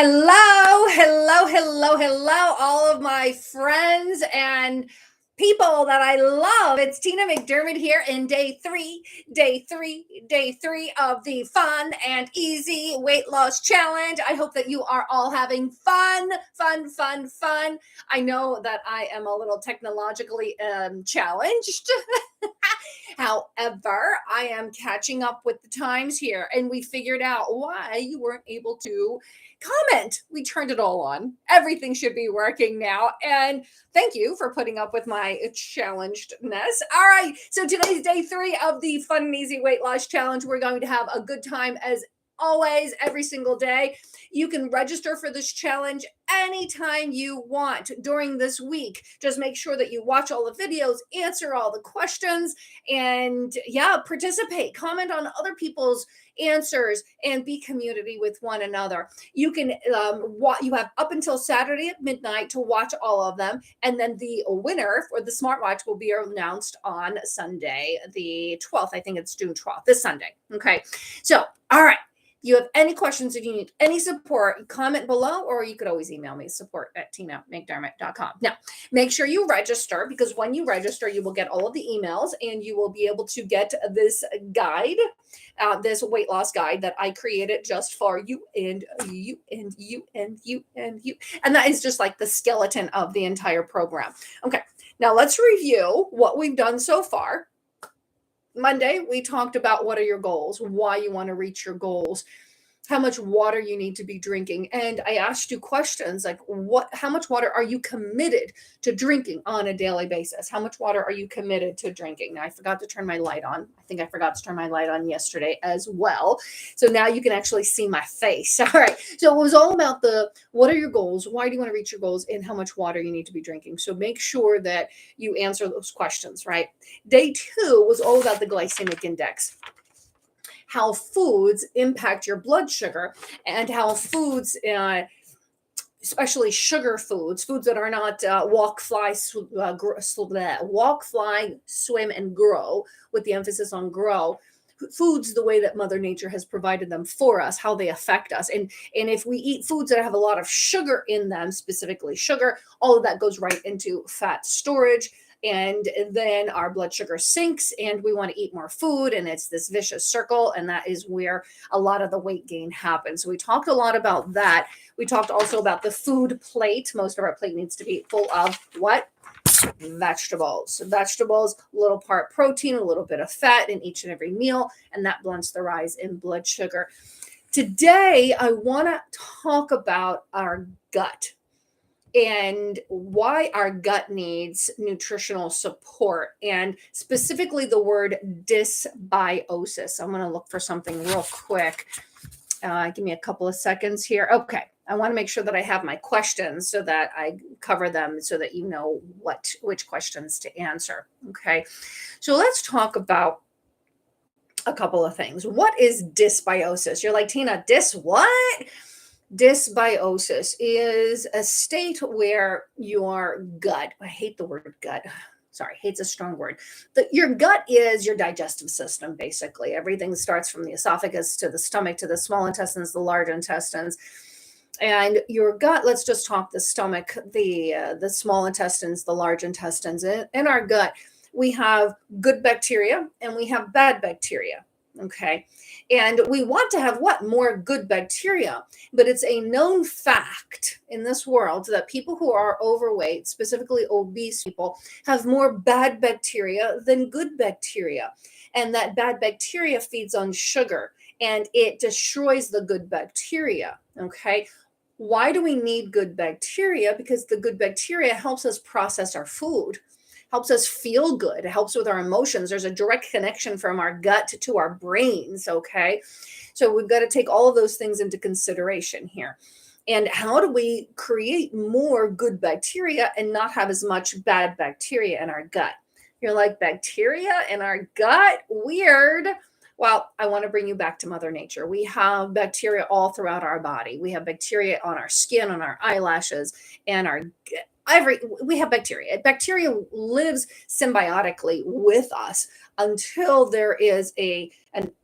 Hello, hello, hello, hello, all of my friends and people that I love. It's Tina McDermott here in day three of the fun and easy weight loss challenge. I hope that you are all having fun, fun, fun, fun. I know that I am a little technologically challenged. However, I am catching up with the times here, and we figured out why you weren't able to comment. We turned it all on. Everything should be working now. And thank you for putting up with my challengedness. All right. So today's day three of the Fun and Easy Weight Loss Challenge. We're going to have a good time as always, every single day. You can register for this challenge anytime you want during this week. Just make sure that you watch all the videos, answer all the questions, and yeah, participate, comment on other people's answers, and be community with one another. You can you have up until Saturday at midnight to watch all of them, and then the winner for the smartwatch will be announced on Sunday, the 12th. I think it's June 12th, this Sunday. Okay, so all right. You have any questions, if you need any support, comment below, or you could always email me, support@tinamcdermott.com. Now, make sure you register, because when you register, you will get all of the emails, and you will be able to get this guide, this weight loss guide that I created just for you and you and you and you and you. And that is just like the skeleton of the entire program. Okay, now let's review what we've done so far. Monday, we talked about what are your goals, why you want to reach your goals, how much water you need to be drinking. And I asked you questions like how much water are you committed to drinking on a daily basis? How much water are you committed to drinking? Now, I forgot to turn my light on. I think I forgot to turn my light on yesterday as well. So now you can actually see my face. All right. So it was all about what are your goals? Why do you want to reach your goals? And how much water you need to be drinking. So make sure that you answer those questions, right? Day 2 was all about the glycemic index, how foods impact your blood sugar, and how foods, especially sugar foods that are not walk, fly, swim, and grow, with the emphasis on grow. Foods, the way that Mother Nature has provided them for us, how they affect us. And if we eat foods that have a lot of sugar in them, specifically sugar, all of that goes right into fat storage. And then our blood sugar sinks, and we want to eat more food, and it's this vicious circle, and that is where a lot of the weight gain happens. So we talked a lot about that. We talked also about the food plate. Most of our plate needs to be full of what? Vegetables. Vegetables, a little part protein, a little bit of fat in each and every meal, and that blunts the rise in blood sugar. Today, I want to talk about our gut and why our gut needs nutritional support, and specifically the word dysbiosis. I'm going to look for something real quick. Give me a couple of seconds here. Okay. I want to make sure that I have my questions so that I cover them so that you know which questions to answer. Okay. So let's talk about a couple of things. What is dysbiosis? You're like, Tina, what? Dysbiosis is a state where your gut, I hate the word gut. Sorry, hate's a strong word. Your gut is your digestive system, basically. Everything starts from the esophagus to the stomach to the small intestines, the large intestines. And your gut, let's just talk the stomach, the small intestines, the large intestines. In our gut, we have good bacteria and we have bad bacteria. Okay. And we want to have more good bacteria, but it's a known fact in this world that people who are overweight, specifically obese people, have more bad bacteria than good bacteria. And that bad bacteria feeds on sugar and it destroys the good bacteria. Okay. Why do we need good bacteria? Because the good bacteria helps us process our food, helps us feel good. It helps with our emotions. There's a direct connection from our gut to our brains, okay? So we've got to take all of those things into consideration here. And how do we create more good bacteria and not have as much bad bacteria in our gut? You're like, bacteria in our gut? Weird. Well, I want to bring you back to Mother Nature. We have bacteria all throughout our body. We have bacteria on our skin, on our eyelashes, and we have bacteria. Bacteria lives symbiotically with us until there is an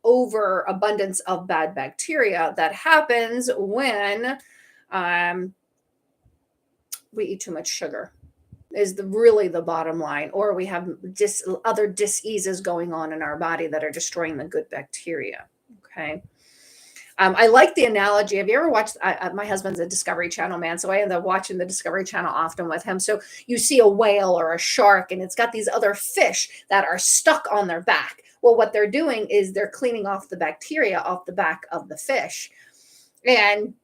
overabundance of bad bacteria that happens when Um, we eat too much sugar is really the bottom line, or we have other diseases going on in our body that are destroying the good bacteria. Okay. I like the analogy. Have you ever watched? My husband's a Discovery Channel man, so I end up watching the Discovery Channel often with him. So you see a whale or a shark, and it's got these other fish that are stuck on their back. Well, what they're doing is they're cleaning off the bacteria off the back of the fish, and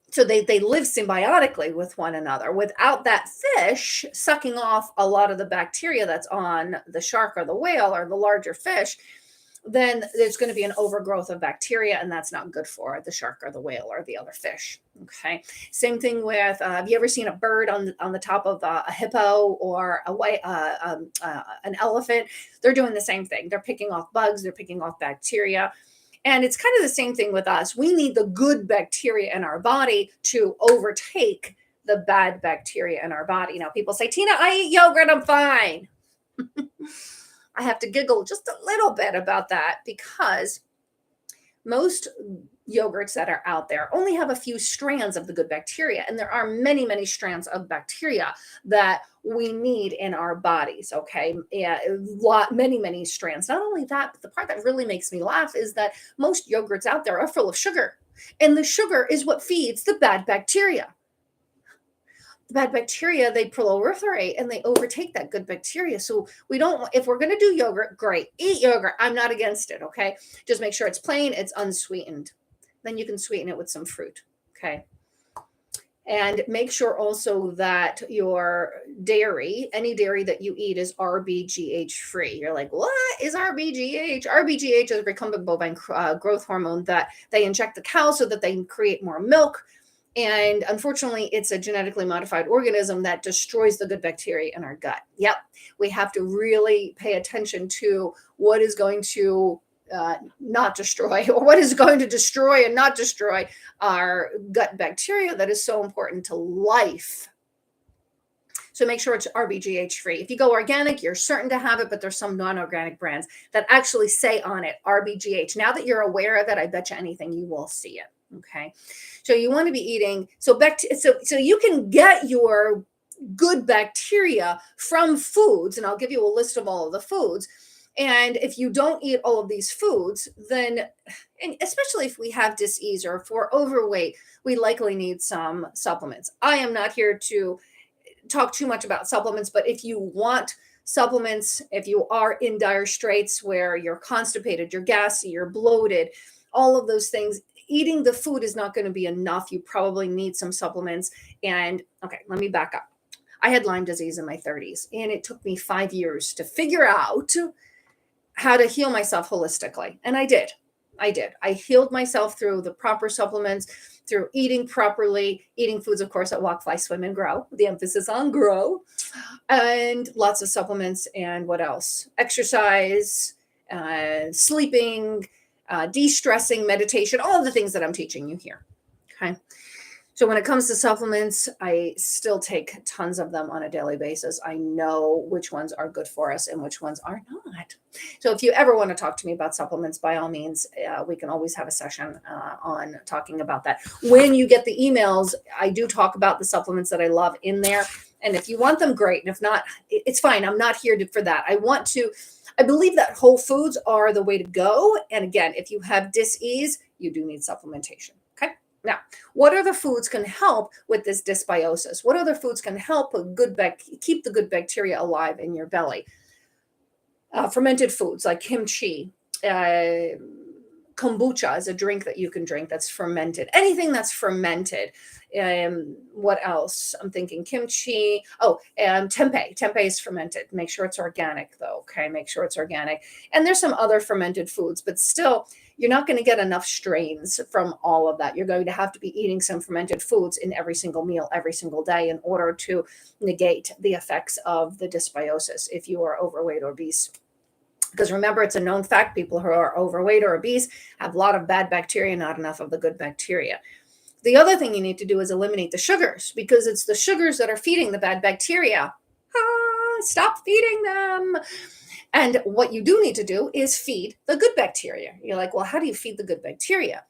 so they live symbiotically with one another. Without that fish sucking off a lot of the bacteria that's on the shark or the whale or the larger fish, then there's going to be an overgrowth of bacteria, and that's not good for the shark or the whale or the other fish. Okay. Same thing with, have you ever seen a bird on the top of a hippo or an elephant? They're doing the same thing. They're picking off bugs. They're picking off bacteria. And it's kind of the same thing with us. We need the good bacteria in our body to overtake the bad bacteria in our body. Now, people say, Tina, I eat yogurt, I'm fine. I have to giggle just a little bit about that because most yogurts that are out there only have a few strands of the good bacteria. And there are many, many strands of bacteria that we need in our bodies. Okay. Yeah. Many, many strands. Not only that, but the part that really makes me laugh is that most yogurts out there are full of sugar. And the sugar is what feeds the bad bacteria. The bad bacteria, they proliferate and they overtake that good bacteria. So we don't, if we're going to do yogurt, great, eat yogurt. I'm not against it. Okay. Just make sure it's plain, it's unsweetened. Then you can sweeten it with some fruit. Okay. And make sure also that your dairy, any dairy that you eat, is RBGH free. You're like, what is RBGH? RBGH is a recombinant bovine growth hormone that they inject the cow so that they can create more milk. And unfortunately, it's a genetically modified organism that destroys the good bacteria in our gut. Yep. We have to really pay attention to what is going to not destroy, or what is going to destroy and not destroy our gut bacteria that is so important to life. So make sure it's RBGH free. If you go organic, you're certain to have it, but there's some non-organic brands that actually say on it RBGH. Now that you're aware of it, I bet you anything you will see it. Okay. So you want to be eating, so you can get your good bacteria from foods, and I'll give you a list of all of the foods. And if you don't eat all of these foods, then, and especially if we have disease or if we're overweight, we likely need some supplements. I am not here to talk too much about supplements, but if you want supplements, if you are in dire straits where you're constipated, you're gassy, you're bloated, all of those things, eating the food is not going to be enough. You probably need some supplements. And okay, let me back up. I had Lyme disease in my 30s, and it took me 5 years to figure out how to heal myself holistically. And I did. I healed myself through the proper supplements, through eating properly, eating foods, of course, that walk, fly, swim, and grow. The emphasis on grow, and lots of supplements. And what else? Exercise, sleeping, de-stressing, meditation, all of the things that I'm teaching you here. Okay. So when it comes to supplements, I still take tons of them on a daily basis. I know which ones are good for us and which ones are not. So if you ever want to talk to me about supplements, by all means, we can always have a session on talking about that. When you get the emails, I do talk about the supplements that I love in there. And if you want them, great. And if not, it's fine. I'm not here for that. I believe that whole foods are the way to go. And again, if you have dis-ease, you do need supplementation. Okay. Now, what other foods can help with this dysbiosis? What other foods can help keep the good bacteria alive in your belly? Fermented foods like kimchi, kombucha is a drink that you can drink that's fermented. Anything that's fermented. What else? I'm thinking kimchi. Tempeh. Tempeh is fermented. Make sure it's organic, though. Okay, make sure it's organic. And there's some other fermented foods, but still, you're not going to get enough strains from all of that. You're going to have to be eating some fermented foods in every single meal, every single day, in order to negate the effects of the dysbiosis if you are overweight or obese. Because remember, it's a known fact, people who are overweight or obese have a lot of bad bacteria, not enough of the good bacteria. The other thing you need to do is eliminate the sugars, because it's the sugars that are feeding the bad bacteria. Stop feeding them. And what you do need to do is feed the good bacteria. You're like, well, how do you feed the good bacteria?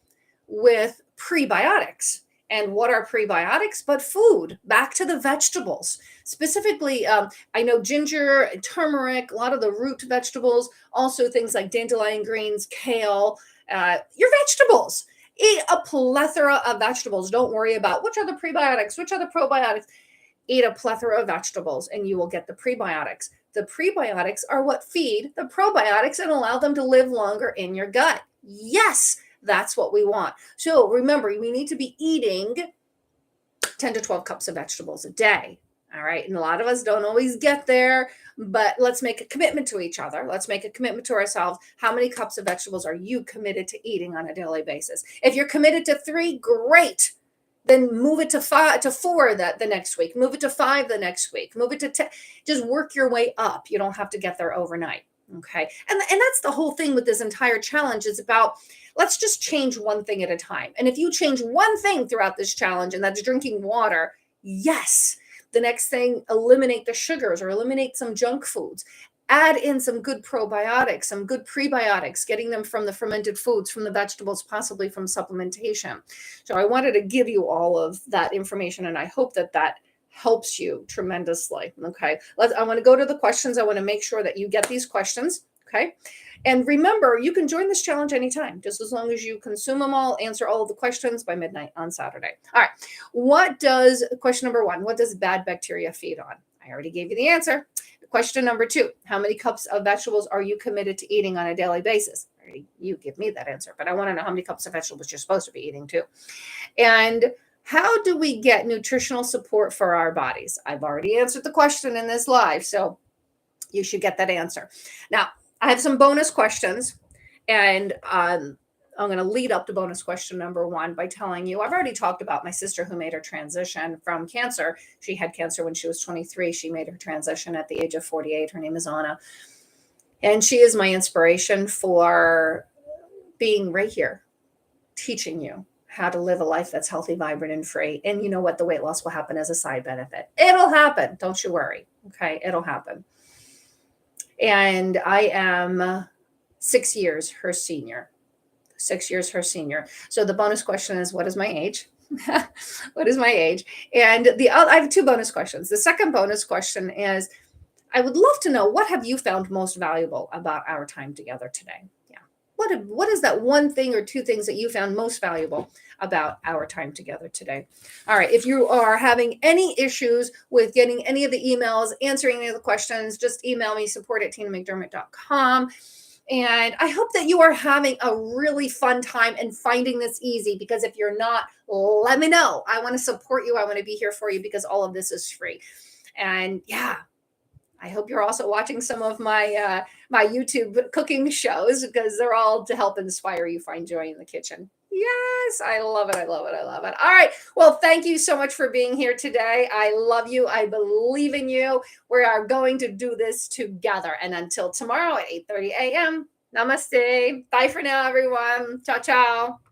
With prebiotics. And what are prebiotics but food? Back to the vegetables. Specifically, I know ginger, turmeric, a lot of the root vegetables, also things like dandelion greens, kale, your vegetables. Eat a plethora of vegetables. Don't worry about which are the prebiotics, which are the probiotics. Eat a plethora of vegetables and you will get the prebiotics. The prebiotics are what feed the probiotics and allow them to live longer in your gut. Yes, that's what we want. So remember, we need to be eating 10 to 12 cups of vegetables a day. All right. And a lot of us don't always get there, but let's make a commitment to each other. Let's make a commitment to ourselves. How many cups of vegetables are you committed to eating on a daily basis? If you're committed to 3, great. Then move it to 4 the next week. Move it to 5 the next week. Move it to 10. Just work your way up. You don't have to get there overnight. Okay. And that's the whole thing with this entire challenge is about, let's just change one thing at a time. And if you change one thing throughout this challenge, and that's drinking water, yes. The next thing, eliminate the sugars or eliminate some junk foods. Add in some good probiotics, some good prebiotics, getting them from the fermented foods, from the vegetables, possibly from supplementation. So I wanted to give you all of that information, and I hope that that helps you tremendously. Okay. I want to go to the questions. I want to make sure that you get these questions. Okay. And remember, you can join this challenge anytime, just as long as you consume them all, answer all of the questions by midnight on Saturday. All right. Question number 1, what does bad bacteria feed on? I already gave you the answer. Question number 2, how many cups of vegetables are you committed to eating on a daily basis? You give me that answer, but I want to know how many cups of vegetables you're supposed to be eating too. And how do we get nutritional support for our bodies? I've already answered the question in this live, so you should get that answer. Now, I have some bonus questions, and I'm going to lead up to bonus question number 1 by telling you, I've already talked about my sister who made her transition from cancer. She had cancer when she was 23. She made her transition at the age of 48. Her name is Anna. And she is my inspiration for being right here, teaching you how to live a life that's healthy, vibrant, and free. And you know what? The weight loss will happen as a side benefit. It'll happen. Don't you worry. Okay. It'll happen. And I am 6 years her senior. 6 years her senior. So the bonus question is, what is my age? What is my age? And I have 2 bonus questions. The second bonus question is, I would love to know, what have you found most valuable about our time together today? Yeah. What is that one thing or 2 things that you found most valuable about our time together today? All right. If you are having any issues with getting any of the emails, answering any of the questions, just email me, support@tinamcdermott.com. And I hope that you are having a really fun time and finding this easy, because if you're not, let me know. I want to support you. I want to be here for you, because all of this is free. And yeah, I hope you're also watching some of my my YouTube cooking shows, because they're all to help inspire you find joy in the kitchen. Yes, I love it. I love it. I love it. All right. Well, thank you so much for being here today. I love you. I believe in you. We are going to do this together. And until tomorrow at 8:30 a.m., namaste. Bye for now, everyone. Ciao, ciao.